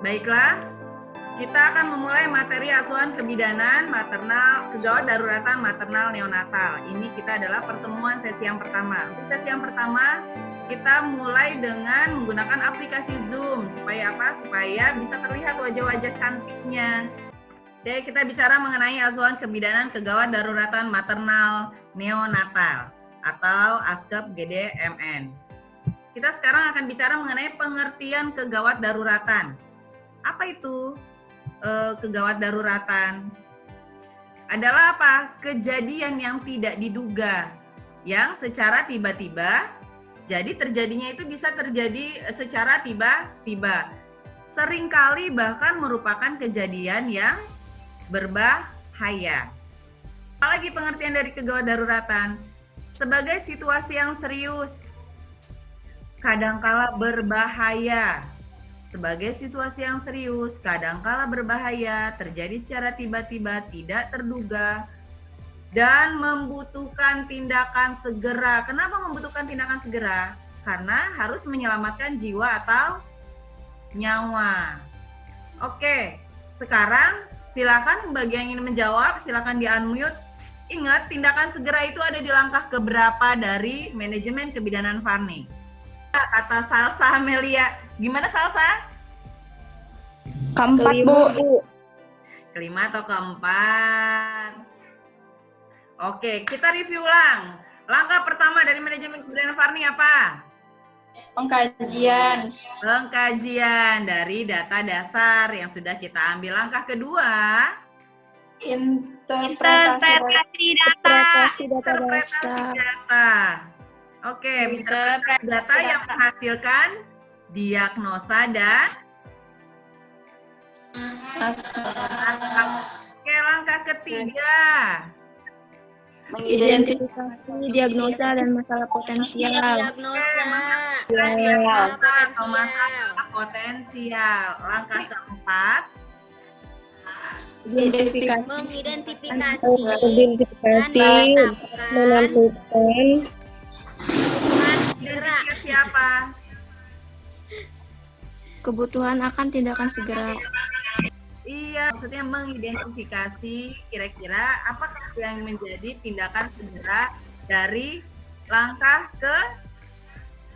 Baiklah, kita akan memulai materi asuhan kebidanan maternal, kegawat daruratan maternal neonatal. Ini kita adalah pertemuan sesi yang pertama. Untuk sesi yang pertama, kita mulai dengan menggunakan aplikasi Zoom. Supaya apa? Supaya bisa terlihat wajah-wajah cantiknya. Oke, kita bicara mengenai asuhan kebidanan kegawat daruratan maternal neonatal atau ASKEP GDMN. Kita sekarang akan bicara mengenai pengertian kegawat daruratan. Apa itu kegawat daruratan? Adalah apa? Kejadian yang tidak diduga, yang secara tiba-tiba, jadi terjadinya itu bisa terjadi secara tiba-tiba. Seringkali bahkan merupakan kejadian yang berbahaya. Apalagi pengertian dari kegawat daruratan? Sebagai situasi yang serius, kadangkala berbahaya. Sebagai situasi yang serius, kadangkala berbahaya, terjadi secara tiba-tiba, tidak terduga, dan membutuhkan tindakan segera. Kenapa membutuhkan tindakan segera? Karena harus menyelamatkan jiwa atau nyawa. Oke, sekarang silakan bagi yang ingin menjawab, silakan di-unmute. Ingat, tindakan segera itu ada di langkah keberapa dari manajemen kebidanan Varni? Kata Salsa Amelia. Gimana Salsa? Keempat, Bu. Kelima atau keempat? Oke, kita review ulang. Langkah pertama dari manajemen kebidanan Varni apa? Pengkajian. Pengkajian dari data dasar yang sudah kita ambil. Langkah kedua, Interpretasi data dasar. Oke, interpretasi data yang menghasilkan diagnosa dan Oke, langkah ketiga, Mengidentifikasi diagnosa dan masalah potensial. atau masalah potensial. Langkah keempat, Mengidentifikasi menentukan siapa? kebutuhan akan tindakan segera. Iya, maksudnya mengidentifikasi kira-kira apakah yang menjadi tindakan segera dari langkah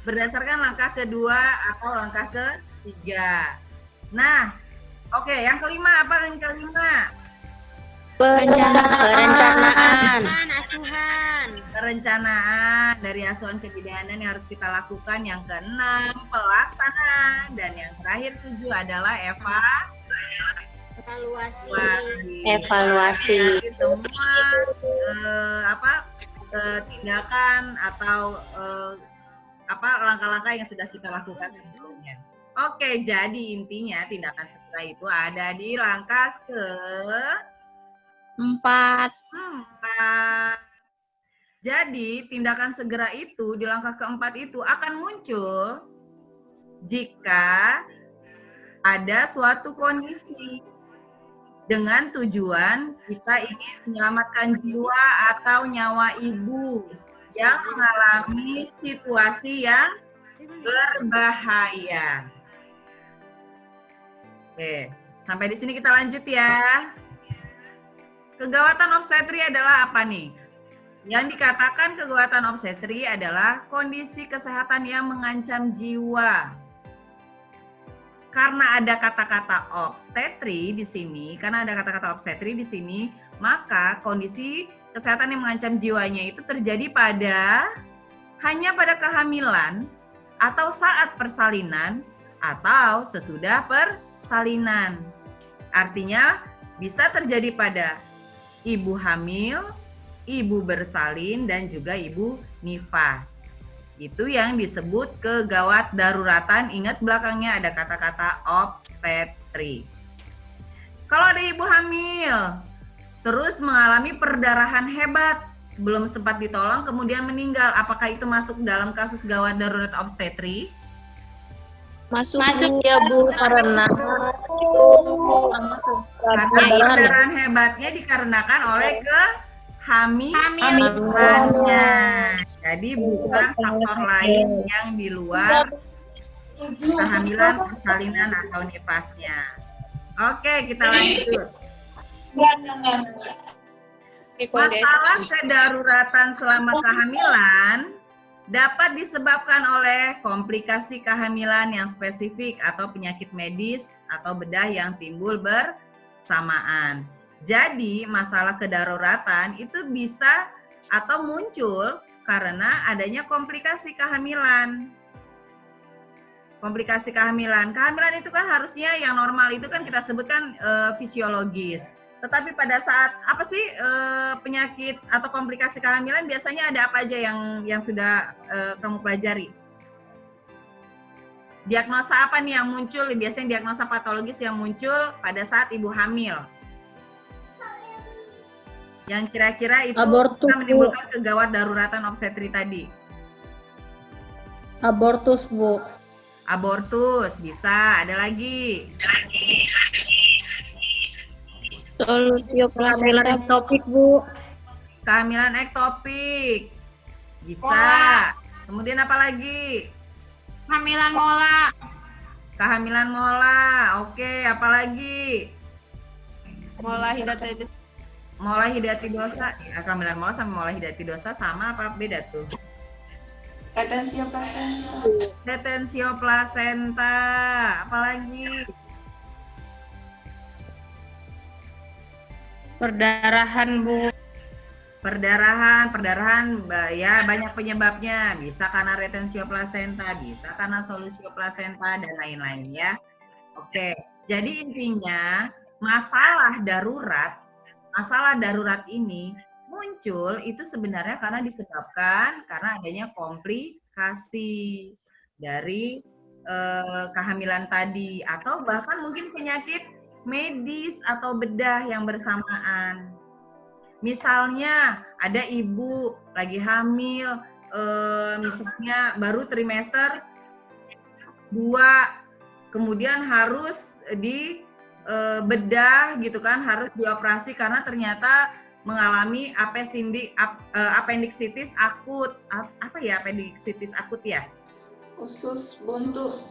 berdasarkan langkah kedua atau langkah ketiga. Nah, oke, yang kelima apa yang kelima? Perencanaan dari asuhan kebidanan yang harus kita lakukan. Yang keenam, pelaksanaan, dan yang terakhir 7 adalah evaluasi. Jadi semua tindakan atau langkah-langkah yang sudah kita lakukan sebelumnya. Oke, jadi intinya tindakan segera itu ada di langkah Empat. Jadi tindakan segera itu di langkah keempat itu akan muncul jika ada suatu kondisi dengan tujuan kita ingin menyelamatkan jiwa atau nyawa ibu yang mengalami situasi yang berbahaya. Oke, sampai di sini kita lanjut ya. Kegawatan obstetri adalah apa nih? Yang dikatakan kegawatan obstetri adalah kondisi kesehatan yang mengancam jiwa. Karena ada kata-kata obstetri di sini, maka kondisi kesehatan yang mengancam jiwanya itu terjadi hanya pada kehamilan atau saat persalinan atau sesudah persalinan. Artinya bisa terjadi pada ibu hamil, ibu bersalin, dan juga ibu nifas. Itu yang disebut kegawat daruratan. Ingat belakangnya ada kata-kata obstetri. Kalau ada ibu hamil, terus mengalami perdarahan hebat, belum sempat ditolong, kemudian meninggal, apakah itu masuk dalam kasus gawat darurat obstetri? Masuk ya Bu, karena perdarahan hebatnya dikarenakan oleh kehamilannya. Jadi bukan faktor lain yang di luar kehamilan, persalinan atau nifasnya. Oke, kita lanjut. Masalah kedaruratan selama kehamilan dapat disebabkan oleh komplikasi kehamilan yang spesifik atau penyakit medis atau bedah yang timbul bersamaan. Jadi, masalah kedaruratan itu bisa atau muncul karena adanya komplikasi kehamilan. Komplikasi kehamilan. Kehamilan itu kan harusnya yang normal itu kan kita sebutkan fisiologis. Tetapi pada saat apa sih penyakit atau komplikasi kehamilan biasanya ada apa aja yang sudah kamu pelajari? Diagnosa apa nih yang muncul? Biasanya diagnosa patologis yang muncul pada saat ibu hamil. Yang kira-kira itu Abortus, bisa menimbulkan kegawat daruratan obstetri tadi. Abortus, Bu. Abortus bisa. Ada lagi? Solusio Kehamilan plasenta. ektopik, Bu. Kehamilan ektopik. Bisa. Kemudian apa lagi? Kehamilan mola. Kehamilan mola. Oke, apa lagi? Mola hidatidosa. Mola hidatidosa. Ya, kehamilan mola sama mola hidatidosa sama apa beda tuh? Retensio plasenta. Retensio plasenta. Apa lagi? Perdarahan, Bu. Perdarahan ya banyak penyebabnya. Bisa karena retensio plasenta, bisa karena solusio plasenta dan lain-lain ya. Oke, jadi intinya masalah darurat ini muncul itu sebenarnya karena disebabkan karena adanya komplikasi dari kehamilan tadi atau bahkan mungkin penyakit medis atau bedah yang bersamaan. Misalnya ada ibu lagi hamil, misalnya baru trimester 2, kemudian harus di bedah gitu kan, harus dioperasi karena ternyata mengalami apendiksitis akut. Apa ya apendiksitis akut ya? Usus buntu.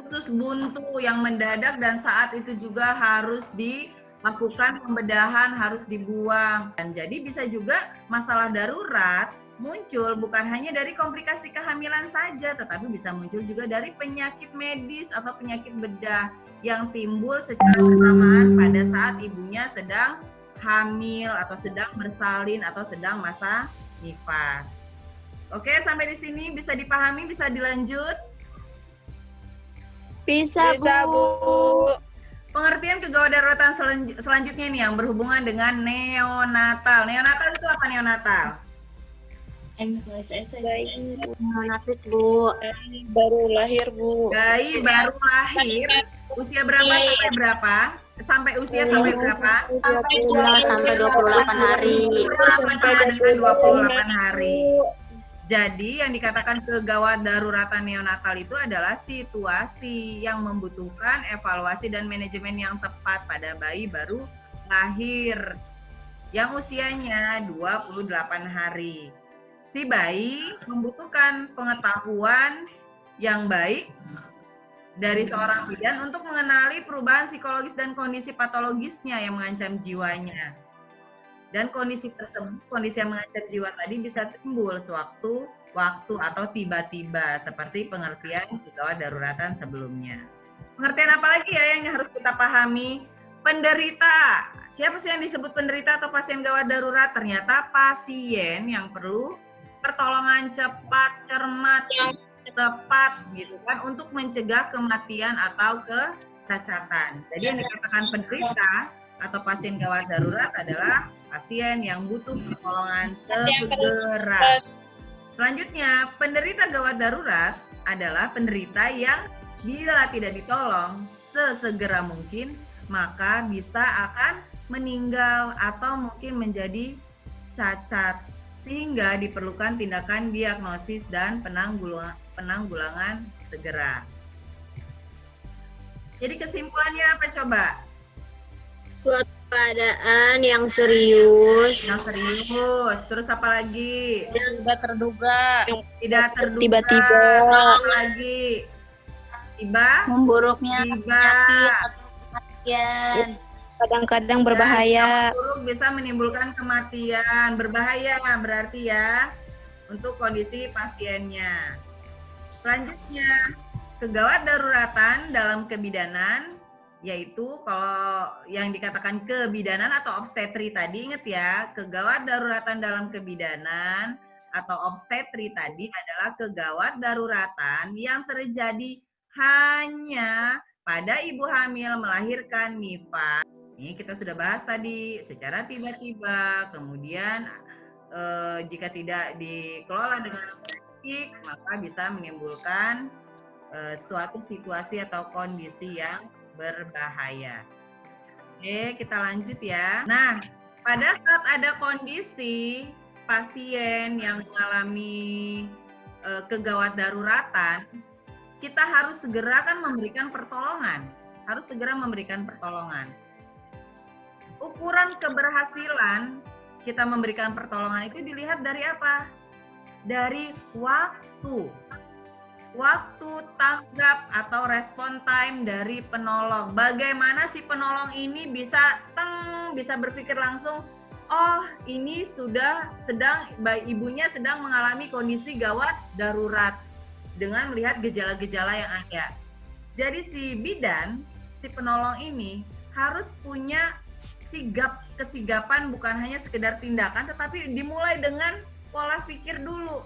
Usus buntu yang mendadak dan saat itu juga harus dilakukan pembedahan, harus dibuang. Dan jadi bisa juga masalah darurat muncul bukan hanya dari komplikasi kehamilan saja, tetapi bisa muncul juga dari penyakit medis atau penyakit bedah yang timbul secara bersamaan pada saat ibunya sedang hamil atau sedang bersalin atau sedang masa nifas. Oke, sampai di sini bisa dipahami, bisa dilanjut? Bisa, Bu. Pengertian kegawat daruratan selanjutnya nih yang berhubungan dengan neonatal. Neonatal itu apa neonatal? Neonatis, Bu. Baru lahir, Bu. Bayi baru lahir, usia berapa sampai berapa? Sampai usia sampai berapa? 20 sampai 28 hari. 28 sama dengan 28 hari. Jadi yang dikatakan kegawat daruratan neonatal itu adalah situasi yang membutuhkan evaluasi dan manajemen yang tepat pada bayi baru lahir yang usianya 28 hari. Si bayi membutuhkan pengetahuan yang baik dari seorang bidan untuk mengenali perubahan psikologis dan kondisi patologisnya yang mengancam jiwanya. Dan kondisi tersebut, kondisi yang mengancam jiwa tadi bisa timbul sewaktu-waktu atau tiba-tiba seperti pengertian kegawat daruratan sebelumnya. Pengertian apa lagi ya yang harus kita pahami? Penderita. Siapa sih yang disebut penderita atau pasien gawat darurat? Ternyata pasien yang perlu pertolongan cepat, cermat, tepat gitu kan untuk mencegah kematian atau kecacatan. Jadi yang dikatakan penderita atau pasien gawat darurat adalah pasien yang butuh pertolongan segera. Selanjutnya, penderita gawat darurat adalah penderita yang bila tidak ditolong sesegera mungkin, maka bisa akan meninggal atau mungkin menjadi cacat, sehingga diperlukan tindakan diagnosis dan penanggulangan segera. Jadi kesimpulannya apa coba? Suatu keadaan yang serius. Yang serius. Terus apa lagi? Tidak terduga. Tidak terduga. Tiba-tiba. Apa lagi? memburuknya Tiba. penyakit atau kematian. Kadang-kadang berbahaya. Buruk bisa menimbulkan kematian, berbahaya berarti ya untuk kondisi pasiennya. Selanjutnya, kegawat daruratan dalam kebidanan, yaitu kalau yang dikatakan kebidanan atau obstetri tadi, ingat ya, kegawat daruratan dalam kebidanan atau obstetri tadi adalah kegawat daruratan yang terjadi hanya pada ibu hamil melahirkan nifas. Ini kita sudah bahas tadi, secara tiba-tiba, kemudian jika tidak dikelola dengan baik, maka bisa menimbulkan suatu situasi atau kondisi yang berbahaya. Oke, kita lanjut ya. Nah, pada saat ada kondisi pasien yang mengalami kegawat daruratan, kita harus segera kan memberikan pertolongan. Harus segera memberikan pertolongan. Ukuran keberhasilan kita memberikan pertolongan itu dilihat dari apa? Dari waktu. Waktu tanggap atau respon time dari penolong. Bagaimana si penolong ini bisa berpikir langsung, oh ini ibunya sedang mengalami kondisi gawat darurat dengan melihat gejala-gejala yang ada. Jadi si bidan, si penolong ini harus punya kesigapan bukan hanya sekedar tindakan, tetapi dimulai dengan pola pikir dulu.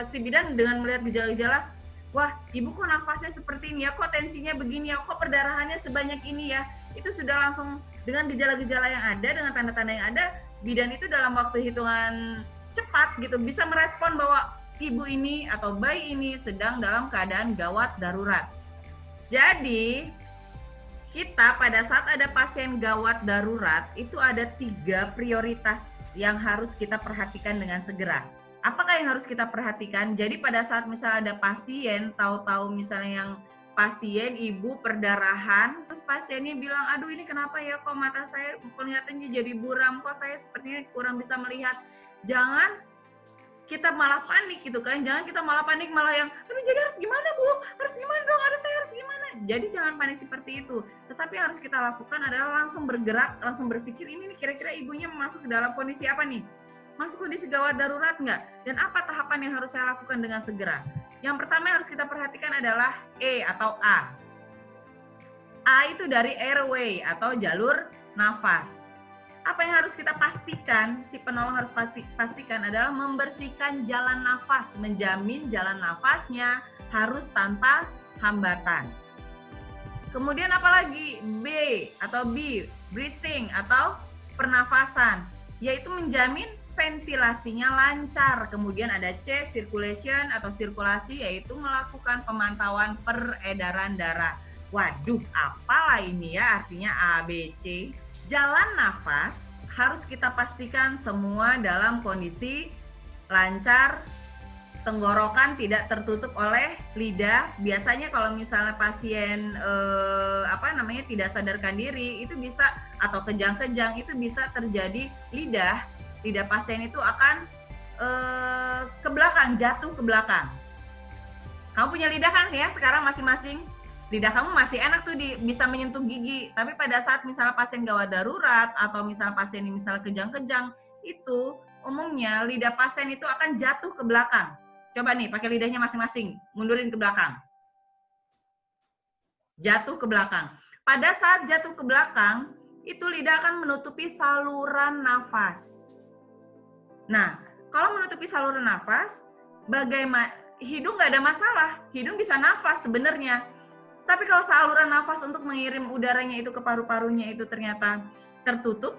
Si bidan dengan melihat gejala-gejala, wah ibu kok nafasnya seperti ini ya, kok tensinya begini ya, kok perdarahannya sebanyak ini ya. Itu sudah langsung dengan gejala-gejala yang ada, dengan tanda-tanda yang ada, bidan itu dalam waktu hitungan cepat gitu bisa merespon bahwa ibu ini atau bayi ini sedang dalam keadaan gawat darurat. Jadi kita pada saat ada pasien gawat darurat itu ada 3 prioritas yang harus kita perhatikan dengan segera. Apakah yang harus kita perhatikan? Jadi pada saat misalnya ada pasien, tahu-tahu misalnya yang pasien ibu perdarahan, terus pasiennya bilang, aduh ini kenapa ya kok mata saya kelihatannya jadi buram, kok saya sepertinya kurang bisa melihat. Jangan kita malah panik gitu kan, jangan kita malah panik malah yang, aduh jadi harus gimana Bu? Harus gimana dong? Saya harus gimana? Jadi jangan panik seperti itu. Tetapi yang harus kita lakukan adalah langsung bergerak, langsung berpikir ini kira-kira ibunya masuk ke dalam kondisi apa nih? Masuk kondisi gawat darurat nggak? Dan apa tahapan yang harus saya lakukan dengan segera? Yang pertama yang harus kita perhatikan adalah E atau A. A itu dari airway atau jalur nafas. Apa yang harus kita pastikan, si penolong harus pastikan adalah membersihkan jalan nafas, menjamin jalan nafasnya harus tanpa hambatan. Kemudian apalagi B atau B, breathing atau pernafasan, yaitu menjamin ventilasinya lancar. Kemudian ada C, circulation atau sirkulasi, yaitu melakukan pemantauan peredaran darah. Waduh, apalah ini ya artinya A, B, C. Jalan nafas harus kita pastikan semua dalam kondisi lancar, tenggorokan tidak tertutup oleh lidah. Biasanya kalau misalnya pasien tidak sadarkan diri, itu bisa atau kejang-kejang itu bisa terjadi lidah pasien itu akan ke belakang, jatuh ke belakang. Kamu punya lidah kan ya sekarang masing-masing? Lidah kamu masih enak tuh bisa menyentuh gigi, tapi pada saat misalnya pasien gawat darurat atau misalnya pasien ini misalnya kejang-kejang, itu umumnya lidah pasien itu akan jatuh ke belakang. Coba nih pakai lidahnya masing-masing, mundurin ke belakang. Jatuh ke belakang. Pada saat jatuh ke belakang, itu lidah akan menutupi saluran nafas. Nah, kalau menutupi saluran nafas, bagaimana? Hidung nggak ada masalah, hidung bisa nafas sebenarnya. Tapi kalau saluran nafas untuk mengirim udaranya itu ke paru-parunya itu ternyata tertutup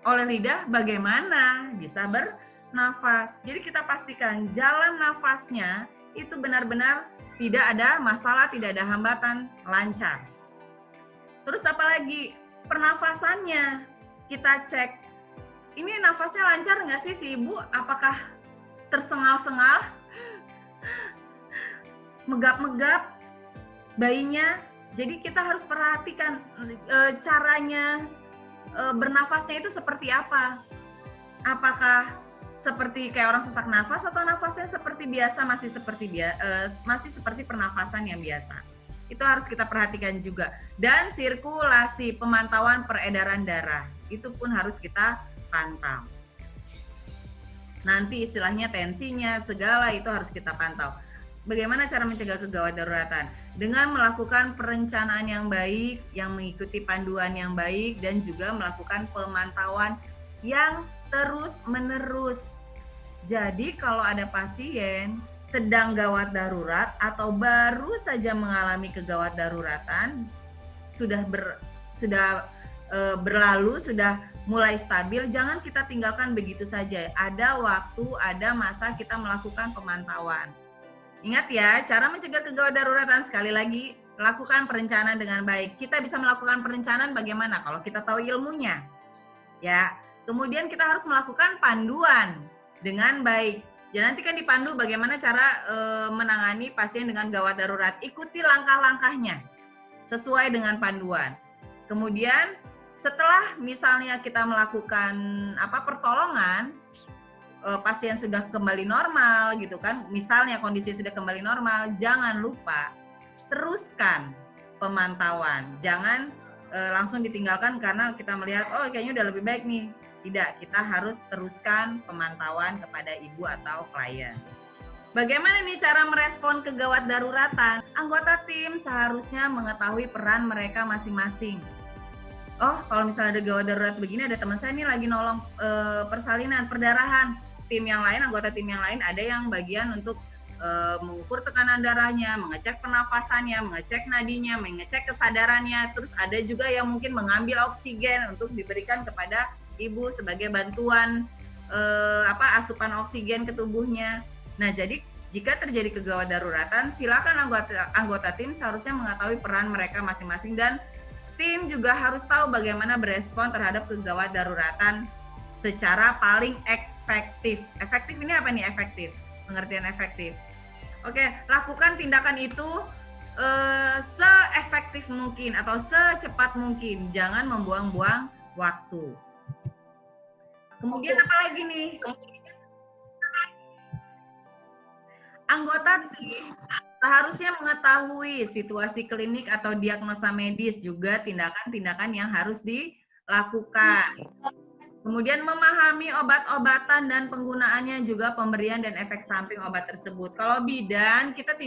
oleh lidah, bagaimana bisa bernafas? Jadi kita pastikan jalan nafasnya itu benar-benar tidak ada masalah, tidak ada hambatan, lancar. Terus apalagi pernafasannya kita cek. Ini nafasnya lancar nggak sih si ibu? Apakah tersengal-sengal? Megap-megap? Bayinya, jadi kita harus perhatikan caranya bernafasnya itu seperti apa. Apakah seperti kayak orang sesak nafas atau nafasnya seperti biasa, masih seperti pernafasan yang biasa. Itu harus kita perhatikan juga. Dan sirkulasi, pemantauan peredaran darah, itu pun harus kita pantau. Nanti istilahnya tensinya, segala itu harus kita pantau. Bagaimana cara mencegah kegawat daruratan? Dengan melakukan perencanaan yang baik, yang mengikuti panduan yang baik, dan juga melakukan pemantauan yang terus-menerus. Jadi kalau ada pasien sedang gawat darurat atau baru saja mengalami kegawat daruratan, sudah berlalu, sudah mulai stabil, jangan kita tinggalkan begitu saja. Ada waktu, ada masa kita melakukan pemantauan. Ingat ya, cara mencegah kegawat daruratan, sekali lagi, lakukan perencanaan dengan baik. Kita bisa melakukan perencanaan bagaimana? Kalau kita tahu ilmunya. Ya, kemudian kita harus melakukan panduan dengan baik. Ya, nanti kan dipandu bagaimana cara menangani pasien dengan gawat darurat. Ikuti langkah-langkahnya sesuai dengan panduan. Kemudian setelah misalnya kita melakukan pertolongan, pasien sudah kembali normal gitu kan, misalnya kondisi sudah kembali normal, jangan lupa teruskan pemantauan. Jangan langsung ditinggalkan karena kita melihat oh kayaknya udah lebih baik nih. Tidak, kita harus teruskan pemantauan kepada ibu atau klien. Bagaimana nih cara merespon kegawat daruratan? Anggota tim seharusnya mengetahui peran mereka masing-masing. Oh, kalau misalnya ada gawat darurat begini, ada teman saya nih lagi nolong persalinan, perdarahan. Tim yang lain, anggota tim yang lain ada yang bagian untuk mengukur tekanan darahnya, mengecek pernapasannya, mengecek nadinya, mengecek kesadarannya. Terus ada juga yang mungkin mengambil oksigen untuk diberikan kepada ibu sebagai bantuan asupan oksigen ke tubuhnya. Nah, jadi jika terjadi kegawat daruratan, silakan anggota tim seharusnya mengetahui peran mereka masing-masing, dan tim juga harus tahu bagaimana berespon terhadap kegawat daruratan secara paling efektif. Efektif ini apa nih efektif? Pengertian efektif. Oke, lakukan tindakan itu se-efektif mungkin atau secepat mungkin. Jangan membuang-buang waktu. Kemudian apa lagi nih? Anggota tim seharusnya mengetahui situasi klinik atau diagnosa medis, juga tindakan-tindakan yang harus dilakukan. Kemudian memahami obat-obatan dan penggunaannya, juga pemberian dan efek samping obat tersebut. Kalau bidan, kita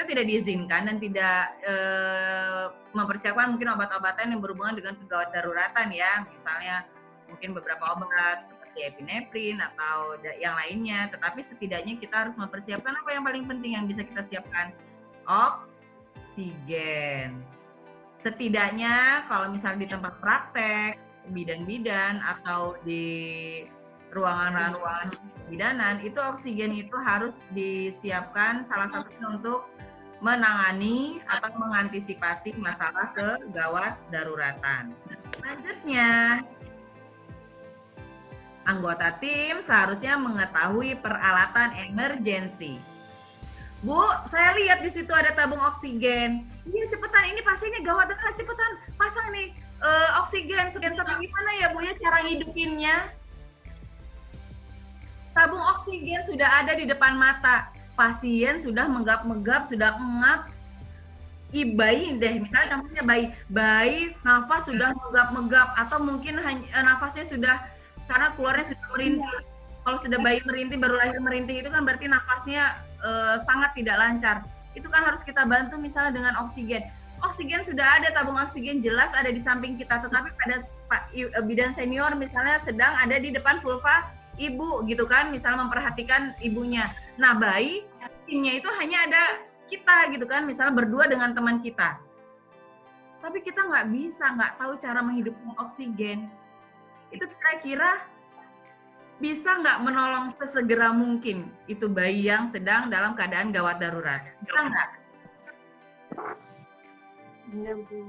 tidak diizinkan dan tidak mempersiapkan mungkin obat-obatan yang berhubungan dengan kegawat daruratan ya, misalnya mungkin beberapa obat seperti epinefrin atau yang lainnya, tetapi setidaknya kita harus mempersiapkan apa yang paling penting yang bisa kita siapkan, oksigen. Setidaknya kalau misalnya di tempat praktek, bidan-bidan atau di ruangan-ruangan bidanan, itu oksigen itu harus disiapkan salah satunya untuk menangani atau mengantisipasi masalah kegawat daruratan. Selanjutnya, anggota tim seharusnya mengetahui peralatan emergensi. Bu, saya lihat di situ ada tabung oksigen. Iya, cepetan, ini pasiennya gawat darurat, cepetan pasang nih oksigen. Tapi gimana ya Bu ya cara ngidupinnya? Tabung oksigen sudah ada di depan mata. Pasien sudah menggap-menggap, sudah engap. Bayi deh, misalnya contohnya bayi nafas sudah menggap-menggap, atau mungkin nafasnya sudah karena keluarnya sudah merintih. Kalau sudah bayi merintih, baru lahir merintih, itu kan berarti nafasnya sangat tidak lancar. Itu kan harus kita bantu misalnya dengan oksigen. Oksigen sudah ada, tabung oksigen jelas ada di samping kita, tetapi pada bidan senior misalnya sedang ada di depan vulva ibu gitu kan, misalnya memperhatikan ibunya. Nah, bayi timnya itu hanya ada kita gitu kan, misalnya berdua dengan teman kita. Tapi kita nggak tahu cara menghidupkan oksigen. Itu kira-kira bisa nggak menolong sesegera mungkin itu bayi yang sedang dalam keadaan gawat darurat? Bisa nggak?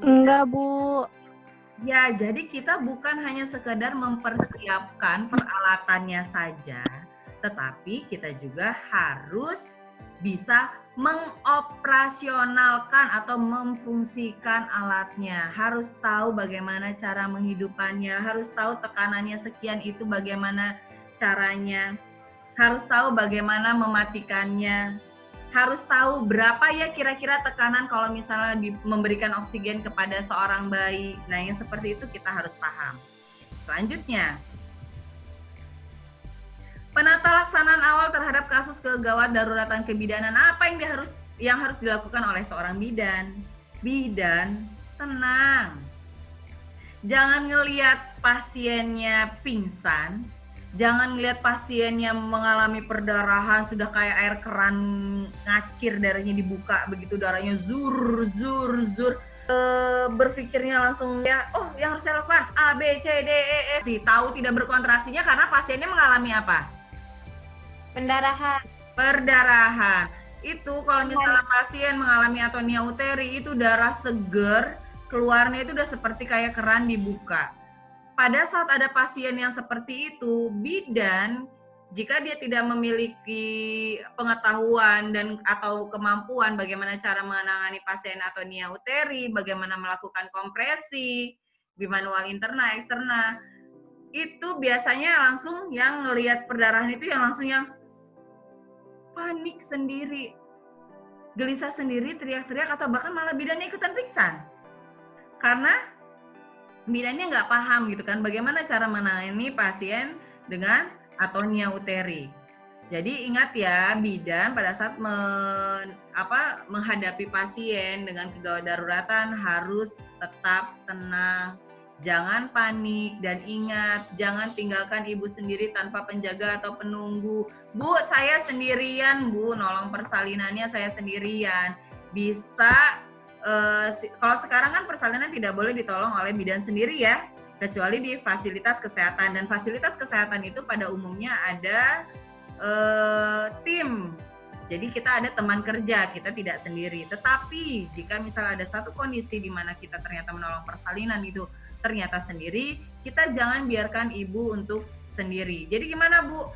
Enggak, Bu. Ya, jadi kita bukan hanya sekedar mempersiapkan peralatannya saja, tetapi kita juga harus bisa mengoperasionalkan atau memfungsikan alatnya. Harus tahu bagaimana cara menghidupannya, harus tahu tekanannya sekian itu bagaimana caranya, harus tahu bagaimana mematikannya, harus tahu berapa ya kira-kira tekanan kalau misalnya memberikan oksigen kepada seorang bayi. Nah, yang seperti itu kita harus paham. Selanjutnya, penata laksanaan awal terhadap kasus kegawat daruratan kebidanan. Apa yang harus dilakukan oleh seorang bidan? Bidan tenang. Jangan ngelihat pasiennya pingsan, jangan ngelihat pasiennya mengalami perdarahan sudah kayak air keran ngacir, darahnya dibuka begitu darahnya zur. Berpikirnya langsung ya, oh yang harus saya lakukan A, B, C, D, E, F. Tahu tidak berkontrasinya karena pasiennya mengalami apa? Perdarahan. Itu kalau misalnya pasien mengalami atonia uteri, itu darah seger, keluarnya itu udah seperti kayak keran dibuka. Pada saat ada pasien yang seperti itu, bidan jika dia tidak memiliki pengetahuan dan atau kemampuan bagaimana cara menangani pasien atonia uteri, bagaimana melakukan kompresi, bimanual interna, eksterna, itu biasanya langsung yang ngelihat perdarahan itu yang langsung yang panik sendiri, gelisah sendiri, teriak-teriak, atau bahkan malah bidannya ikutan pingsan. Karena bidannya nggak paham gitu kan, bagaimana cara menangani pasien dengan atonia uteri. Jadi ingat ya, bidan pada saat menghadapi pasien dengan kegawat daruratan harus tetap tenang, jangan panik, dan ingat jangan tinggalkan ibu sendiri tanpa penjaga atau penunggu. Bu, saya sendirian, Bu, nolong persalinannya saya sendirian. Bisa kalau sekarang kan persalinan tidak boleh ditolong oleh bidan sendiri ya, kecuali di fasilitas kesehatan, dan fasilitas kesehatan itu pada umumnya ada tim. Jadi kita ada teman kerja, kita tidak sendiri. Tetapi jika misalnya ada satu kondisi di mana kita ternyata menolong persalinan itu ternyata sendiri, kita jangan biarkan ibu untuk sendiri. Jadi gimana Bu?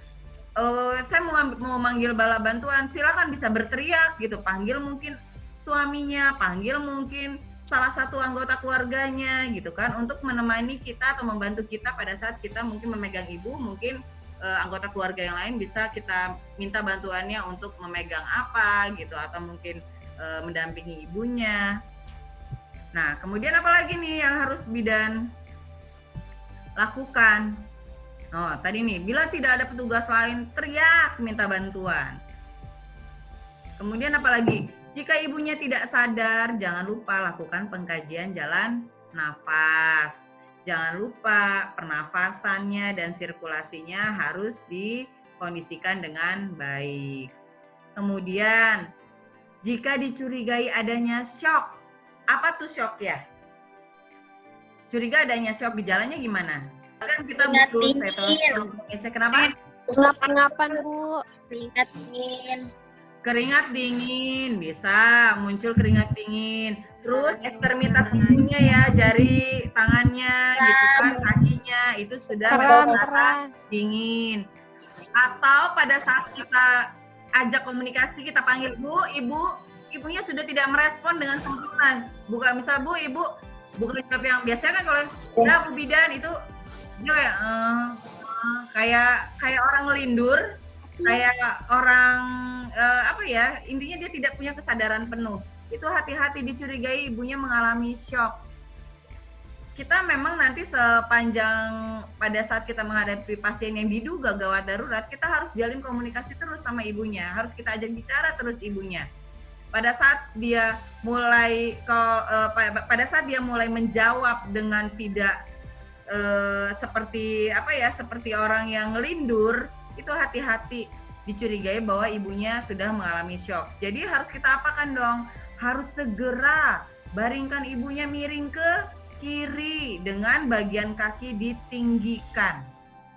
Saya mau manggil bala bantuan, silakan bisa berteriak gitu, panggil mungkin suaminya, panggil mungkin salah satu anggota keluarganya gitu kan, untuk menemani kita atau membantu kita pada saat kita mungkin memegang ibu, mungkin anggota keluarga yang lain bisa kita minta bantuannya untuk memegang apa gitu, atau mungkin mendampingi ibunya. Nah, kemudian apa lagi nih yang harus bidan lakukan? Oh, tadi nih, bila tidak ada petugas lain, teriak minta bantuan. Kemudian apa lagi? Jika ibunya tidak sadar, jangan lupa lakukan pengkajian jalan nafas. Jangan lupa pernafasannya dan sirkulasinya harus dikondisikan dengan baik. Kemudian, jika dicurigai adanya shock, apa tuh shock ya? Curiga adanya shock, gejalanya gimana? Kan kita butuh stetoskop ngecek kenapa? Ngap-ngapan, Bu. Keringat dingin. Keringat dingin, bisa muncul keringat dingin. Terus ekstremitas ibunya ya, jari tangannya gitu kan, kakinya itu sudah merasa dingin. Atau pada saat kita ajak komunikasi, kita panggil Bu, ibunya sudah tidak merespon dengan sempurna. Bukan misal Bu, ibu bukan yang biasanya kan kalau ya Bu bidan itu dia kayak orang ngelindur, kayak orang intinya dia tidak punya kesadaran penuh. Itu hati-hati, dicurigai ibunya mengalami shock. Kita memang nanti sepanjang pada saat kita menghadapi pasien yang diduga gawat darurat, kita harus jalin komunikasi terus sama ibunya, harus kita ajak bicara terus ibunya. Pada saat dia mulai menjawab dengan tidak seperti orang yang ngelindur, itu hati-hati, dicurigai bahwa ibunya sudah mengalami shock. Jadi harus kita apakan dong? Harus segera baringkan ibunya miring ke kiri dengan bagian kaki ditinggikan.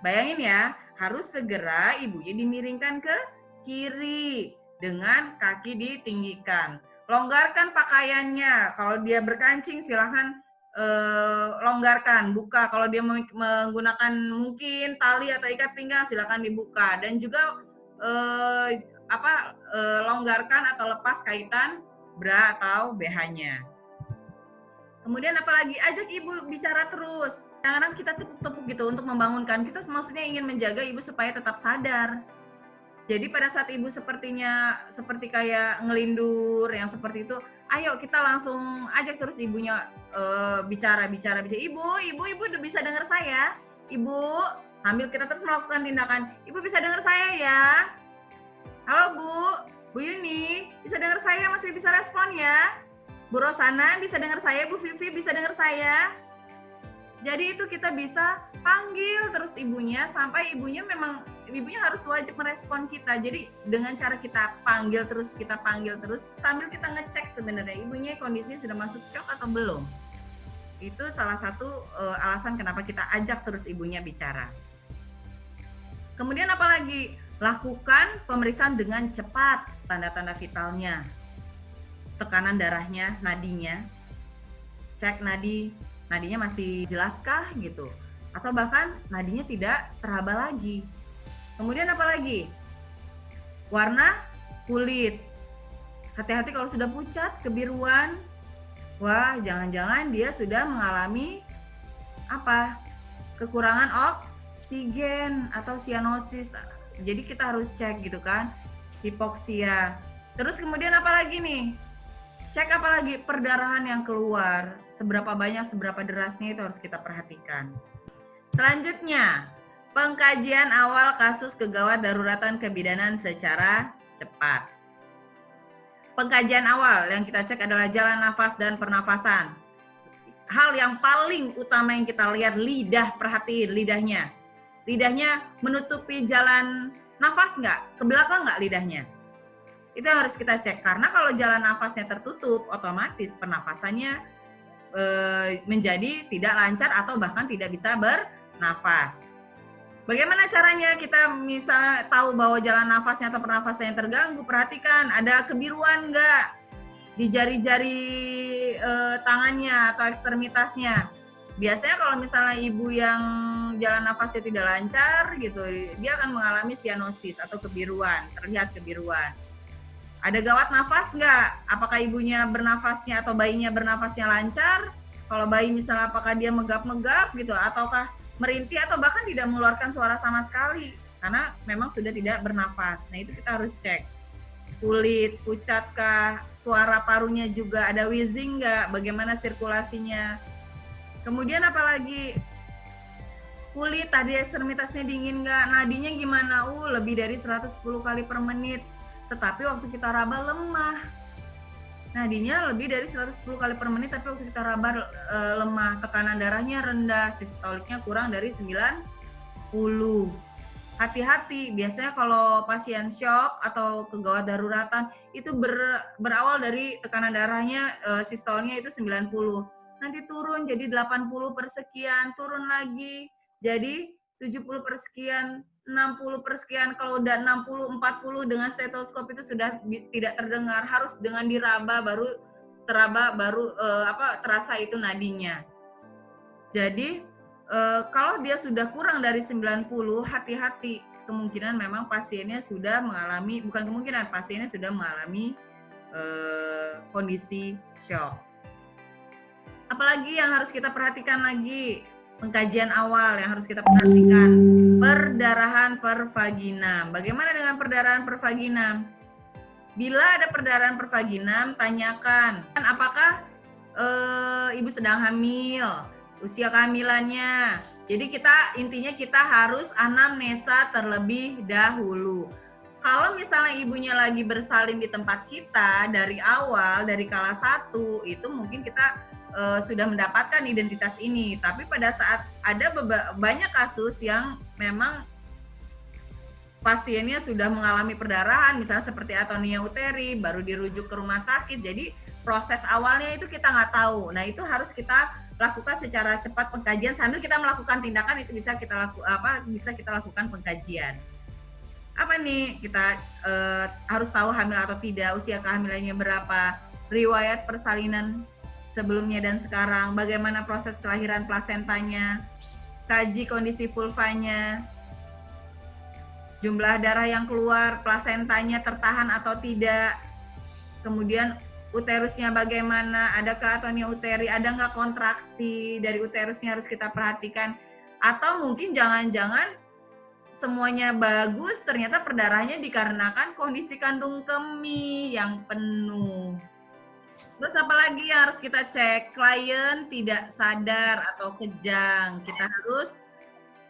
Bayangin ya, harus segera ibunya dimiringkan ke kiri dengan kaki ditinggikan. Longgarkan pakaiannya. Kalau dia berkancing silahkan longgarkan, buka. Kalau dia menggunakan mungkin tali atau ikat pinggang silahkan dibuka. Dan juga longgarkan atau lepas kaitan bra atau BH-nya. Kemudian apalagi ajak ibu bicara terus. Kadang-kadang kita tepuk-tepuk gitu untuk membangunkan. Kita maksudnya ingin menjaga ibu supaya tetap sadar. Jadi pada saat ibu seperti kayak ngelindur yang seperti itu, ayo kita langsung ajak terus ibunya bicara. Ibu udah bisa dengar saya? Ibu, sambil kita terus melakukan tindakan. Ibu bisa dengar saya ya? Halo Bu Yuni, bisa dengar saya? Masih bisa respon ya? Bu Rosana bisa dengar saya? Bu Vivi bisa dengar saya? Jadi itu kita bisa panggil terus ibunya sampai ibunya harus wajib merespon kita. Jadi dengan cara kita panggil terus sambil kita ngecek sebenarnya ibunya kondisinya sudah masuk shock atau belum. Itu salah satu alasan kenapa kita ajak terus ibunya bicara. Kemudian apalagi? Lakukan pemeriksaan dengan cepat, tanda-tanda vitalnya. Tekanan darahnya, nadinya. Cek nadinya masih jelaskah gitu. Atau bahkan nadinya tidak teraba lagi. Kemudian apa lagi? Warna kulit. Hati-hati kalau sudah pucat, kebiruan. Wah, jangan-jangan dia sudah mengalami kekurangan oksigen atau sianosis. Jadi kita harus cek gitu kan. Hipoksia. Terus kemudian apa lagi nih? Cek apalagi perdarahan yang keluar, seberapa banyak, seberapa derasnya itu harus kita perhatikan. Selanjutnya, pengkajian awal kasus kegawat daruratan kebidanan secara cepat. Pengkajian awal yang kita cek adalah jalan nafas dan pernafasan. Hal yang paling utama yang kita lihat, lidah, perhatiin lidahnya. Lidahnya menutupi jalan nafas nggak? Ke belakang nggak lidahnya? Itu yang harus kita cek, karena kalau jalan nafasnya tertutup, otomatis pernafasannya menjadi tidak lancar atau bahkan tidak bisa bernafas. Bagaimana caranya kita misalnya tahu bahwa jalan nafasnya atau pernafasannya terganggu? Perhatikan, ada kebiruan nggak di jari-jari tangannya atau ekstremitasnya. Biasanya kalau misalnya ibu yang jalan nafasnya tidak lancar gitu, dia akan mengalami sianosis atau kebiruan, terlihat kebiruan. Ada gawat nafas nggak? Apakah ibunya bernafasnya atau bayinya bernafasnya lancar? Kalau bayi misalnya apakah dia megap-megap gitu, ataukah merintih atau bahkan tidak mengeluarkan suara sama sekali karena memang sudah tidak bernafas. Nah itu kita harus cek. Kulit, pucatkah, suara parunya juga ada wheezing nggak? Bagaimana sirkulasinya? Kemudian apalagi? Kulit, tadi ekstremitasnya dingin nggak? Nadinya gimana? Lebih dari 110 kali per menit. Tetapi waktu kita raba lemah. Nadinya lebih dari 110 kali per menit, tapi waktu kita raba lemah. Tekanan darahnya rendah, sistoliknya kurang dari 90. Hati-hati, biasanya kalau pasien shock atau kegawat daruratan, itu berawal dari tekanan darahnya, sistolnya itu 90. Nanti turun jadi 80 per sekian, turun lagi jadi 70 per sekian, 60 per sekian. Kalau udah 60, 40 dengan stetoskop itu sudah tidak terdengar, harus dengan diraba baru terasa itu nadinya. Jadi kalau dia sudah kurang dari 90, hati-hati, kemungkinan memang pasiennya sudah mengalami, bukan kemungkinan, pasiennya sudah mengalami kondisi shock. Apalagi yang harus kita perhatikan lagi? Pengkajian awal yang harus kita perhatikan, perdarahan per vaginam. Bagaimana dengan perdarahan per vaginam? Bila ada perdarahan per vaginam, tanyakan apakah ibu sedang hamil, usia kehamilannya. Jadi intinya kita harus anamnesa terlebih dahulu. Kalau misalnya ibunya lagi bersalin di tempat kita dari awal, dari kala 1, itu mungkin kita sudah mendapatkan identitas ini, tapi pada saat ada banyak kasus yang memang pasiennya sudah mengalami perdarahan, misalnya seperti atonia uteri, baru dirujuk ke rumah sakit, jadi proses awalnya itu kita nggak tahu. Nah itu harus kita lakukan secara cepat pengkajian sambil kita melakukan tindakan, itu bisa kita lakukan pengkajian. Apa nih, kita harus tahu hamil atau tidak, usia kehamilannya berapa, riwayat persalinan sebelumnya dan sekarang, bagaimana proses kelahiran plasentanya, kaji kondisi vulvanya. jumlah darah yang keluar, plasentanya tertahan atau tidak, kemudian uterusnya bagaimana, adakah atonia uteri, ada nggak kontraksi dari uterusnya harus kita perhatikan, atau mungkin jangan-jangan semuanya bagus, ternyata perdarahannya dikarenakan kondisi kandung kemih yang penuh. Terus apa lagi yang harus kita cek? Klien tidak sadar atau kejang. Kita harus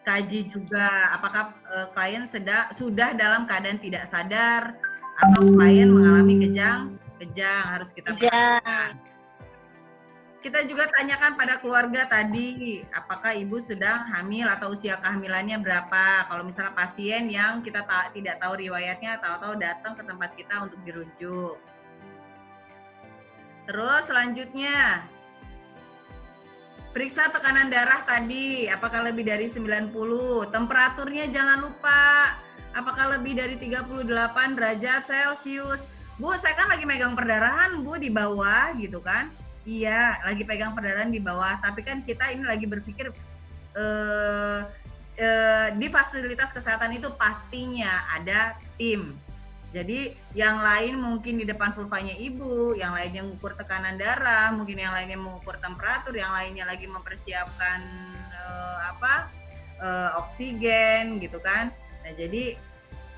kaji juga apakah klien sudah dalam keadaan tidak sadar atau klien mengalami kejang harus kita perhatikan. Kita juga tanyakan pada keluarga tadi, apakah ibu sedang hamil atau usia kehamilannya berapa. Kalau misalnya pasien yang kita tidak tahu riwayatnya, tahu-tahu datang ke tempat kita untuk dirujuk. Terus selanjutnya, periksa tekanan darah tadi, apakah lebih dari 90. Temperaturnya jangan lupa, apakah lebih dari 38 derajat Celcius. Bu, saya kan lagi megang perdarahan, Bu, di bawah gitu kan. Iya, lagi pegang perdarahan di bawah, tapi kan kita ini lagi berpikir di fasilitas kesehatan itu pastinya ada tim. Jadi yang lain mungkin di depan vulvanya ibu, yang lainnya mengukur tekanan darah, mungkin yang lainnya mengukur temperatur, yang lainnya lagi mempersiapkan oksigen gitu kan. Nah, jadi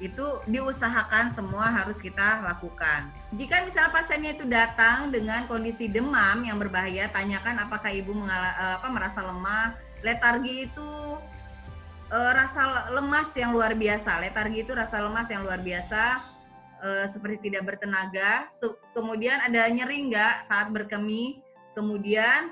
itu diusahakan semua harus kita lakukan. Jika misalnya pasiennya itu datang dengan kondisi demam yang berbahaya, tanyakan apakah ibu merasa lemah. Letargi itu rasa lemas yang luar biasa. Letargi itu rasa lemas yang luar biasa, seperti tidak bertenaga. Kemudian ada nyeri nggak saat berkemih. Kemudian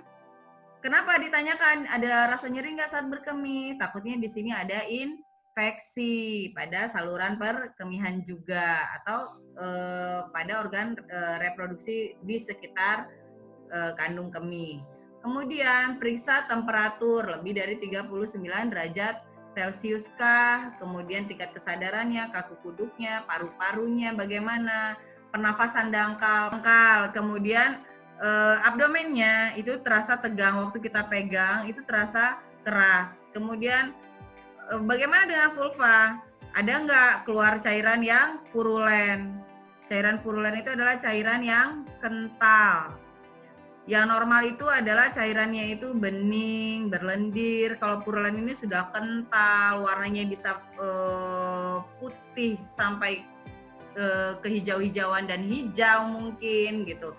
kenapa ditanyakan ada rasa nyeri nggak saat berkemih? Takutnya di sini ada infeksi pada saluran perkemihan juga atau pada organ reproduksi di sekitar kandung kemih. Kemudian periksa temperatur lebih dari 39 derajat Celcius kah, kemudian tingkat kesadarannya, kaku kuduknya, paru-parunya bagaimana, pernafasan dangkal, kemudian abdomennya itu terasa tegang waktu kita pegang, itu terasa keras. Kemudian bagaimana dengan vulva? Ada nggak keluar cairan yang purulen? Cairan purulen itu adalah cairan yang kental. Yang normal itu adalah cairannya itu bening, berlendir. Kalau purulen ini sudah kental, warnanya bisa putih sampai kehijau-hijauan dan hijau mungkin gitu.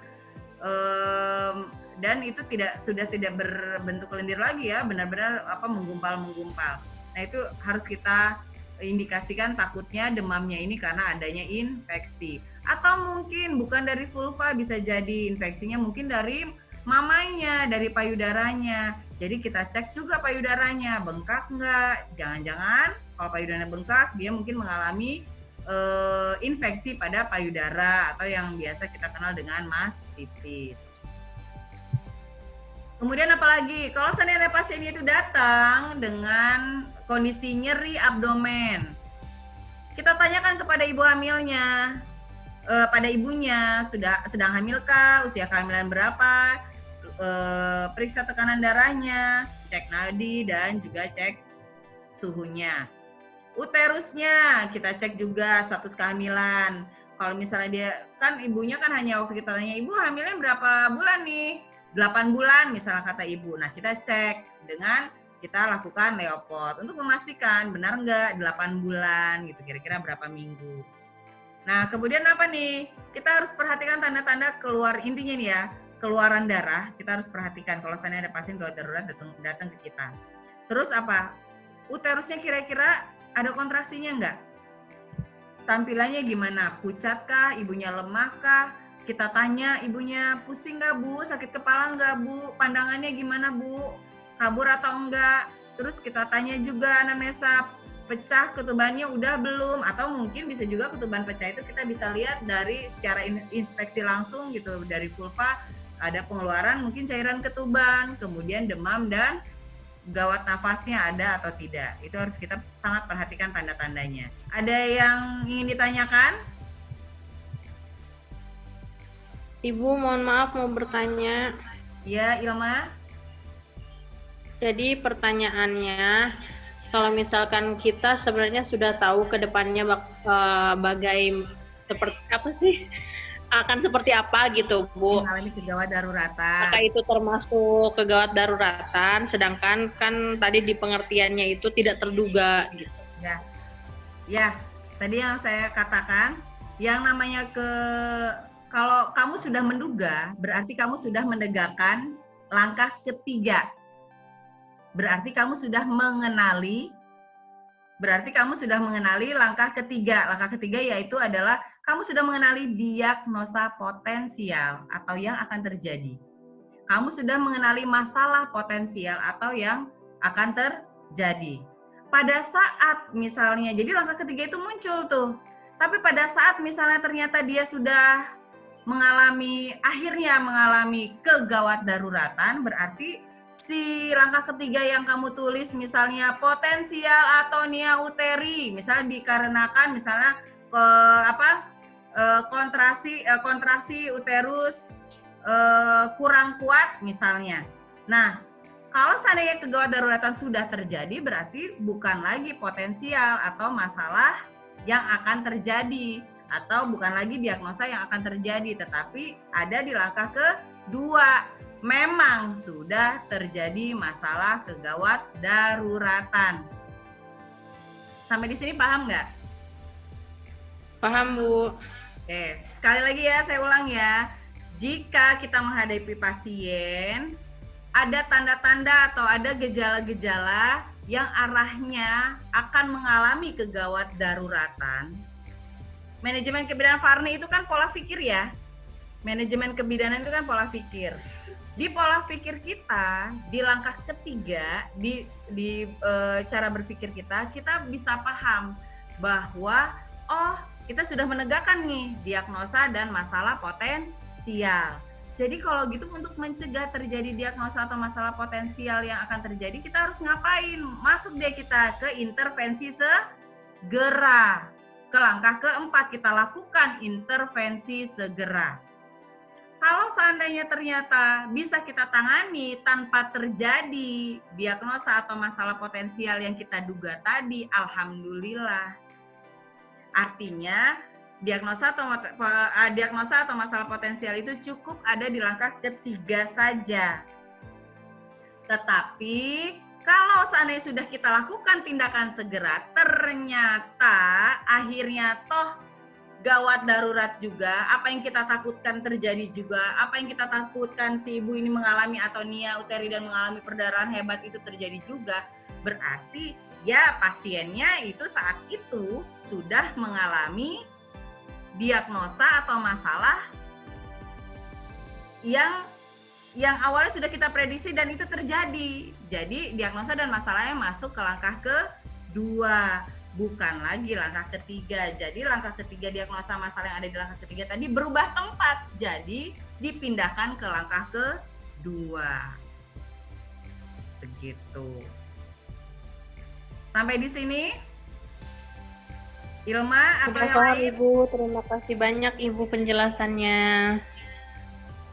Dan itu sudah tidak berbentuk lendir lagi ya, benar-benar menggumpal-menggumpal. Nah, itu harus kita indikasikan takutnya demamnya ini karena adanya infeksi. Atau mungkin bukan dari vulva, bisa jadi infeksinya mungkin dari mamanya, dari payudaranya. Jadi kita cek juga payudaranya, bengkak nggak? Jangan-jangan kalau payudaranya bengkak, dia mungkin mengalami infeksi pada payudara atau yang biasa kita kenal dengan mastitis. Kemudian apalagi, kalau seandainya pasiennya itu datang dengan kondisi nyeri abdomen, kita tanyakan kepada ibu hamilnya, pada ibunya, sedang hamilkah, usia kehamilan berapa, periksa tekanan darahnya, cek nadi, dan juga cek suhunya. Uterusnya, kita cek juga status kehamilan. Kalau misalnya dia, kan ibunya kan hanya waktu kita tanya, ibu hamilnya berapa bulan nih? 8 bulan misalnya kata ibu. Nah, kita cek dengan kita lakukan Leopard untuk memastikan benar nggak 8 bulan gitu, kira-kira berapa minggu. Nah, kemudian apa nih? Kita harus perhatikan tanda-tanda keluar, intinya nih ya, keluaran darah, kita harus perhatikan kalau misalnya ada pasien gawat darurat datang ke kita. Terus apa? Uterusnya kira-kira ada kontraksinya nggak? Tampilannya gimana? Pucat kah? Ibunya lemah kah? Kita tanya ibunya, pusing nggak Bu? Sakit kepala nggak Bu? Pandangannya gimana Bu? Kabur atau enggak? Terus kita tanya juga anamnesa, pecah ketubannya udah belum? Atau mungkin bisa juga ketuban pecah itu kita bisa lihat dari secara inspeksi langsung gitu, dari vulva ada pengeluaran mungkin cairan ketuban, kemudian demam dan gawat nafasnya ada atau tidak. Itu harus kita sangat perhatikan tanda-tandanya. Ada yang ingin ditanyakan? Ibu, mohon maaf mau bertanya. Ya, Ilma. Jadi pertanyaannya, Kalau misalkan kita sebenarnya sudah tahu ke depannya seperti apa sih? Akan seperti apa gitu, Bu. Mengalami kegawat daruratan. Maka itu termasuk kegawat daruratan, sedangkan kan tadi di pengertiannya itu tidak terduga gitu. Ya, tadi yang saya katakan, yang namanya kalau kamu sudah menduga, berarti kamu sudah menegakkan langkah ketiga. Berarti kamu sudah mengenali langkah ketiga. Langkah ketiga yaitu adalah kamu sudah mengenali diagnosa potensial atau yang akan terjadi. Kamu sudah mengenali masalah potensial atau yang akan terjadi. Pada saat misalnya, jadi langkah ketiga itu muncul tuh. Tapi pada saat misalnya ternyata dia sudah akhirnya mengalami kegawat daruratan, berarti si langkah ketiga yang kamu tulis misalnya potensial atonia uteri, misalnya dikarenakan misalnya kontraksi uterus kurang kuat misalnya. Nah, kalau seandainya kegawat daruratan sudah terjadi, berarti bukan lagi potensial atau masalah yang akan terjadi, atau bukan lagi diagnosa yang akan terjadi, tetapi ada di langkah kedua. Memang sudah terjadi masalah kegawat daruratan. Sampai di sini paham nggak? Paham, Bu. Oke, sekali lagi ya, saya ulang ya. Jika kita menghadapi pasien, ada tanda-tanda atau ada gejala-gejala yang arahnya akan mengalami kegawat daruratan. Manajemen kebidanan Varney itu kan pola pikir ya. Manajemen kebidanan itu kan pola pikir. Di pola pikir kita, di langkah ketiga, di cara berpikir kita bisa paham bahwa kita sudah menegakkan nih diagnosa dan masalah potensial. Jadi kalau gitu untuk mencegah terjadi diagnosa atau masalah potensial yang akan terjadi, kita harus ngapain? Masuk deh kita ke intervensi segera. Ke langkah keempat, kita lakukan intervensi segera. Kalau seandainya ternyata bisa kita tangani tanpa terjadi diagnosa atau masalah potensial yang kita duga tadi, alhamdulillah. Artinya diagnosa atau masalah potensial itu cukup ada di langkah ketiga saja. Tetapi kalau seandainya sudah kita lakukan tindakan segera, ternyata akhirnya toh gawat darurat juga, apa yang kita takutkan terjadi juga, apa yang kita takutkan si ibu ini mengalami atonia uteri dan mengalami perdarahan hebat itu terjadi juga, berarti ya pasiennya itu saat itu sudah mengalami diagnosa atau masalah yang awalnya sudah kita prediksi dan itu terjadi. Jadi diagnosa dan masalahnya masuk ke langkah kedua, bukan lagi langkah ketiga. Jadi langkah ketiga diagnosa masalah yang ada di langkah ketiga tadi berubah tempat, jadi dipindahkan ke langkah kedua. Begitu. Sampai di sini? Ilma atau yang lain? Ibu, terima kasih banyak Ibu penjelasannya.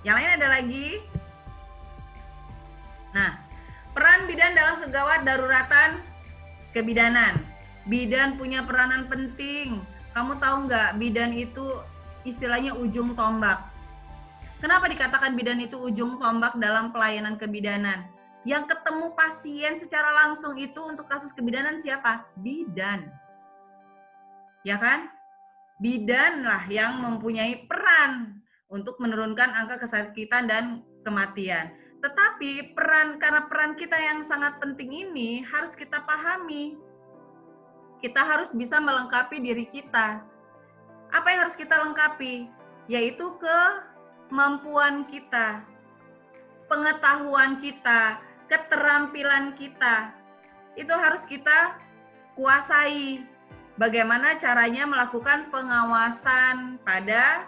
Yang lain ada lagi? Nah, peran bidan dalam kegawat daruratan kebidanan. Bidan punya peranan penting. Kamu tahu nggak, bidan itu istilahnya ujung tombak. Kenapa dikatakan bidan itu ujung tombak dalam pelayanan kebidanan? Yang ketemu pasien secara langsung itu untuk kasus kebidanan siapa? Bidan. Ya kan? Bidan lah yang mempunyai peran untuk menurunkan angka kesakitan dan kematian. Tetapi karena peran kita yang sangat penting ini harus kita pahami. Kita harus bisa melengkapi diri kita. Apa yang harus kita lengkapi? Yaitu kemampuan kita, pengetahuan kita, keterampilan kita. Itu harus kita kuasai. Bagaimana caranya melakukan pengawasan pada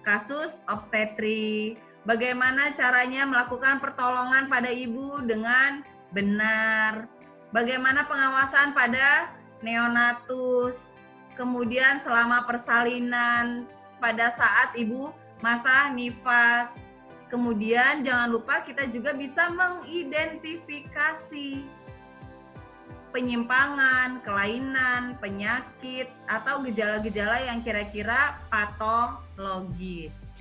kasus obstetri, bagaimana caranya melakukan pertolongan pada ibu dengan benar, bagaimana pengawasan pada neonatus, kemudian selama persalinan, pada saat ibu masa nifas. Kemudian jangan lupa kita juga bisa mengidentifikasi penyimpangan, kelainan, penyakit, atau gejala-gejala yang kira-kira patologis.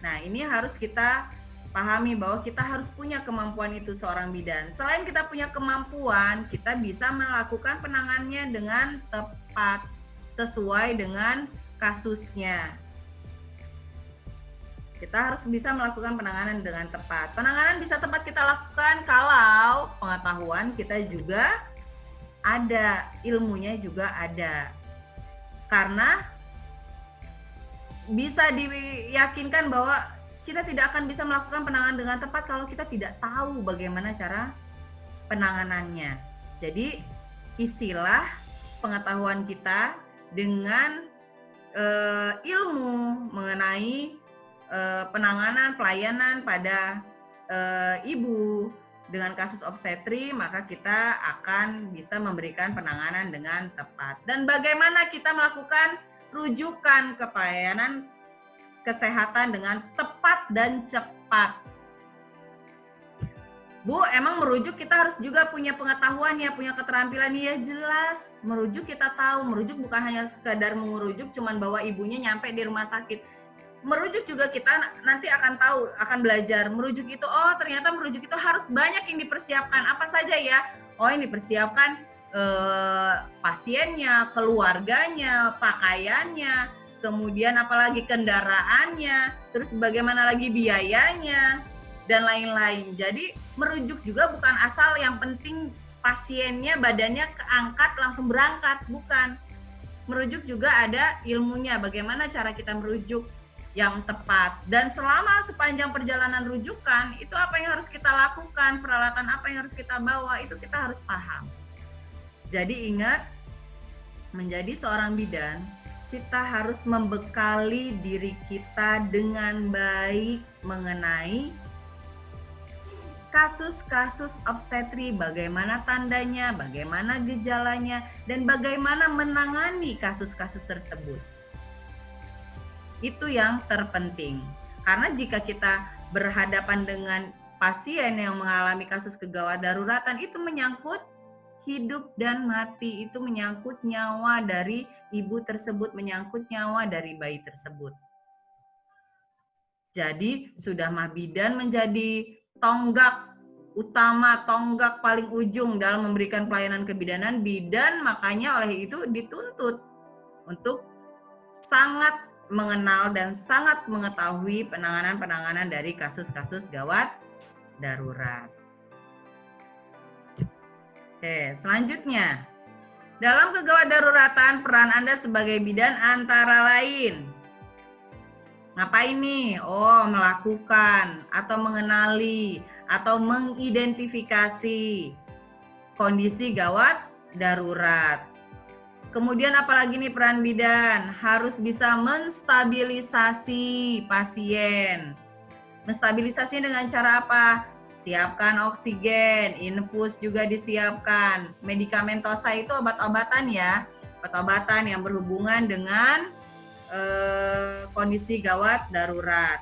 Nah, ini harus kita pahami bahwa kita harus punya kemampuan itu seorang bidan. Selain kita punya kemampuan, kita bisa melakukan penanganannya dengan tepat, sesuai dengan kasusnya. Kita harus bisa melakukan penanganan dengan tepat. Penanganan bisa tepat kita lakukan kalau pengetahuan kita juga ada, ilmunya juga ada. Karena bisa diyakinkan bahwa kita tidak akan bisa melakukan penanganan dengan tepat kalau kita tidak tahu bagaimana cara penanganannya. Jadi isilah pengetahuan kita dengan ilmu mengenai penanganan pelayanan pada ibu dengan kasus obstetri, maka kita akan bisa memberikan penanganan dengan tepat. Dan bagaimana kita melakukan rujukan ke pelayanan kesehatan dengan tepat dan cepat. Bu, emang merujuk kita harus juga punya pengetahuan ya, punya keterampilan ya, jelas. Merujuk kita tahu, merujuk bukan hanya sekadar merujuk cuman bawa ibunya nyampe di rumah sakit. Merujuk juga kita nanti akan tahu, akan belajar. Merujuk itu, oh ternyata merujuk itu harus banyak yang dipersiapkan. Apa saja ya? Oh yang dipersiapkan pasiennya, keluarganya, pakaiannya, kemudian apalagi kendaraannya, terus bagaimana lagi biayanya, dan lain-lain. Jadi merujuk juga bukan asal yang penting pasiennya badannya keangkat langsung berangkat, bukan. Merujuk juga ada ilmunya, bagaimana cara kita merujuk yang tepat. Dan selama sepanjang perjalanan rujukan, itu apa yang harus kita lakukan, peralatan apa yang harus kita bawa, itu kita harus paham. Jadi ingat, menjadi seorang bidan, kita harus membekali diri kita dengan baik mengenai kasus-kasus obstetri, bagaimana tandanya, bagaimana gejalanya, dan bagaimana menangani kasus-kasus tersebut. Itu yang terpenting. Karena jika kita berhadapan dengan pasien yang mengalami kasus kegawat daruratan, itu menyangkut hidup dan mati, itu menyangkut nyawa dari ibu tersebut, menyangkut nyawa dari bayi tersebut. Jadi sudah mah bidan menjadi tonggak utama, tonggak paling ujung dalam memberikan pelayanan kebidanan, bidan makanya oleh itu dituntut untuk sangat mengenal dan sangat mengetahui penanganan-penanganan dari kasus-kasus gawat darurat. Oke, selanjutnya. Dalam kegawat daruratan, peran Anda sebagai bidan antara lain. Ngapain nih? Oh, melakukan atau mengenali atau mengidentifikasi kondisi gawat darurat. Kemudian apalagi nih peran bidan? Harus bisa menstabilisasi pasien. Menstabilisasi dengan cara apa? Siapkan oksigen, infus juga disiapkan. Medikamentosa itu obat-obatan ya. Obat-obatan yang berhubungan dengan kondisi gawat darurat.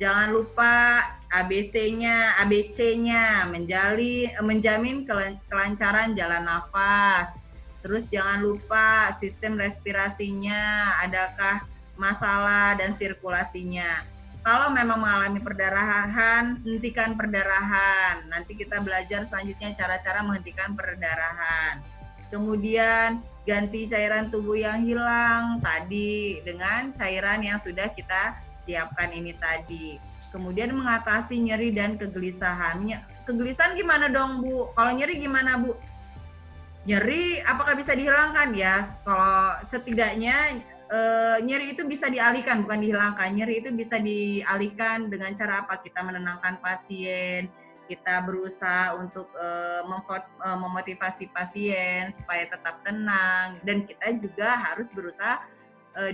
Jangan lupa ABC-nya, menjamin kelancaran jalan nafas. Terus jangan lupa sistem respirasinya, adakah masalah dan sirkulasinya. Kalau memang mengalami perdarahan, hentikan perdarahan. Nanti kita belajar selanjutnya cara-cara menghentikan perdarahan. Kemudian ganti cairan tubuh yang hilang tadi dengan cairan yang sudah kita siapkan ini tadi. Kemudian mengatasi nyeri dan kegelisahan. Kegelisahan gimana dong, Bu? Kalau nyeri gimana, Bu? Nyeri apakah bisa dihilangkan ya? Kalau setidaknya nyeri itu bisa dialihkan, bukan dihilangkan. Nyeri itu bisa dialihkan dengan cara apa? Kita menenangkan pasien, kita berusaha untuk memotivasi pasien supaya tetap tenang, dan kita juga harus berusaha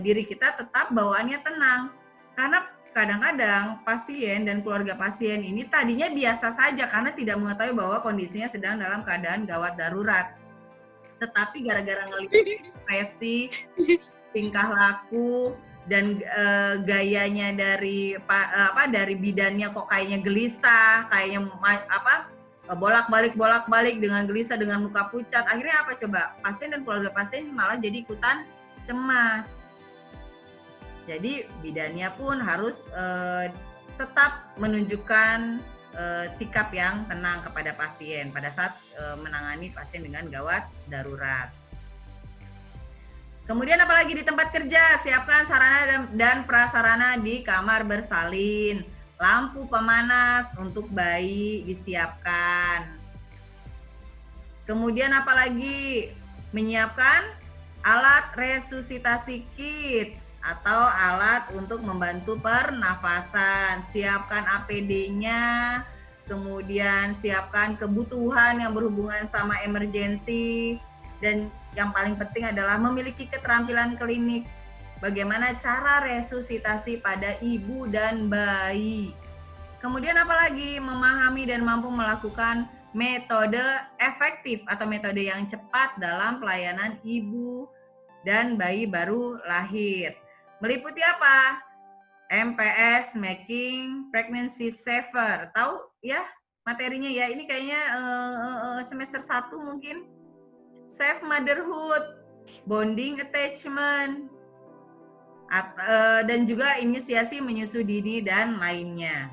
diri kita tetap bawaannya tenang. Karena kadang-kadang pasien dan keluarga pasien ini tadinya biasa saja karena tidak mengetahui bahwa kondisinya sedang dalam keadaan gawat darurat. Tetapi gara-gara ngelihat ekspresi, tingkah laku, dan gayanya dari bidannya kok kayaknya gelisah, kayaknya bolak-balik dengan gelisah, dengan muka pucat. Akhirnya apa coba? Pasien dan keluarga pasien malah jadi ikutan cemas. Jadi bidannya pun harus tetap menunjukkan sikap yang tenang kepada pasien pada saat menangani pasien dengan gawat darurat. Kemudian apalagi di tempat kerja, siapkan sarana dan prasarana di kamar bersalin. Lampu pemanas untuk bayi disiapkan. Kemudian apalagi menyiapkan alat resusitasi kit atau alat untuk membantu pernafasan. Siapkan APD-nya, kemudian siapkan kebutuhan yang berhubungan sama emergensi, dan yang paling penting adalah memiliki keterampilan klinik. Bagaimana cara resusitasi pada ibu dan bayi. Kemudian apalagi memahami dan mampu melakukan metode efektif atau metode yang cepat dalam pelayanan ibu dan bayi baru lahir. Meliputi apa? MPS, Making Pregnancy Safer. Tahu ya materinya ya? Ini kayaknya semester 1 mungkin. Safe Motherhood, Bonding Attachment, dan juga inisiasi menyusui dini dan lainnya.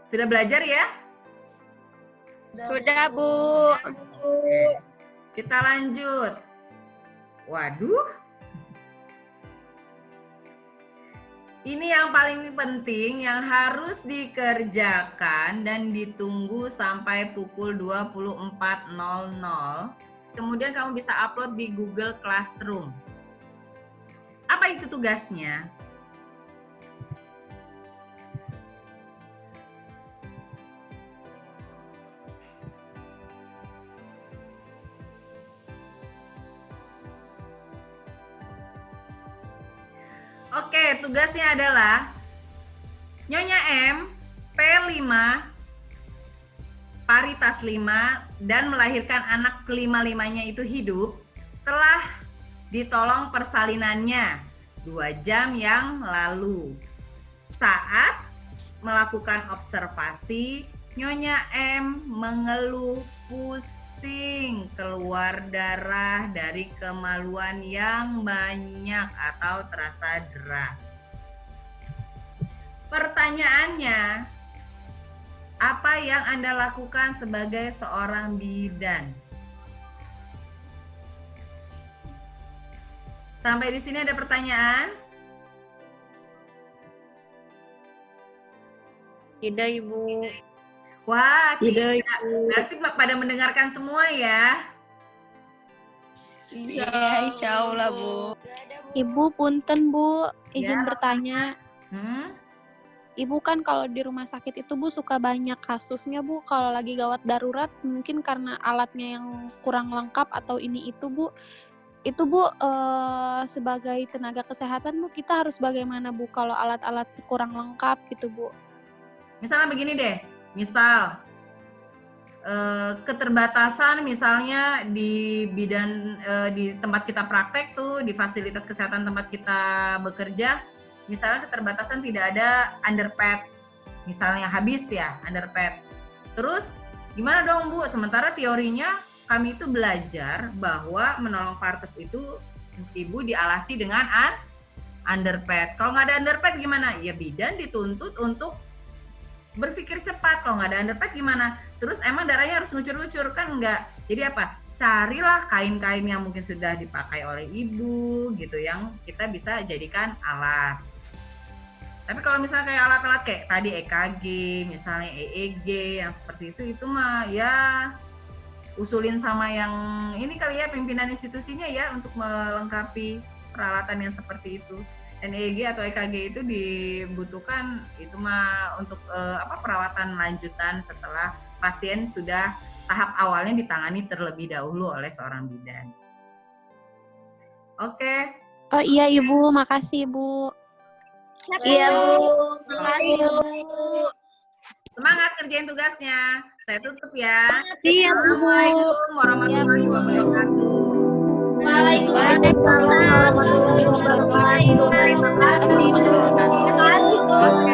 Sudah belajar ya? Sudah, Bu. Oke. Kita lanjut. Waduh. Ini yang paling penting yang harus dikerjakan dan ditunggu sampai pukul 24.00. Kemudian kamu bisa upload di Google Classroom. Apa itu tugasnya? Oke, tugasnya adalah Nyonya M, P5, paritas 5, dan melahirkan anak kelima-limanya itu hidup, telah ditolong persalinannya 2 jam yang lalu. Saat melakukan observasi, Nyonya M mengeluh pusing, keluar darah dari kemaluan yang banyak atau terasa deras. Pertanyaannya, apa yang Anda lakukan sebagai seorang bidan? Sampai di sini ada pertanyaan? Tidak, Ibu. Wah, Tidak, tidak. Ibu. Berarti pada mendengarkan semua ya? Iya, insya Allah, Bu. Ibu, punten, Bu. Izin Ya, bertanya. Hmm? Ibu kan kalau di rumah sakit itu, Bu, suka banyak kasusnya, Bu. Kalau lagi gawat darurat, mungkin karena alatnya yang kurang lengkap atau ini itu, Bu. Itu, Bu, sebagai tenaga kesehatan, Bu, kita harus bagaimana, Bu, kalau alat-alat kurang lengkap gitu, Bu? Misalnya begini deh, misal keterbatasan misalnya di bidan di tempat kita praktek tuh, di fasilitas kesehatan tempat kita bekerja, misalnya keterbatasan tidak ada underpad, misalnya habis ya underpad. Terus gimana dong Bu? Sementara teorinya kami itu belajar bahwa menolong partes itu ibu dialasi dengan underpad. Kalau nggak ada underpad gimana? Ya bidan dituntut untuk berpikir cepat. Kalau nggak ada underpad gimana? Terus emang darahnya harus ngucur-ngucur kan enggak? Jadi apa? Carilah kain-kain yang mungkin sudah dipakai oleh ibu gitu yang kita bisa jadikan alas. Tapi kalau misalnya kayak alat-alat kayak tadi EKG, misalnya EEG yang seperti itu mah ya usulin sama yang ini kali ya, pimpinan institusinya ya, untuk melengkapi peralatan yang seperti itu. Dan EEG atau EKG itu dibutuhkan itu mah untuk perawatan lanjutan setelah pasien sudah tahap awalnya ditangani terlebih dahulu oleh seorang bidan. Oke. Oh iya, Ibu, makasih, Bu. Iya, Bu. Makasih, Bu. Semangat kerjain tugasnya. Saya tutup ya. Siap, Bu. Assalamualaikum warahmatullahi wabarakatuh. Waalaikumsalam warahmatullahi wabarakatuh. Terima kasih, Bu.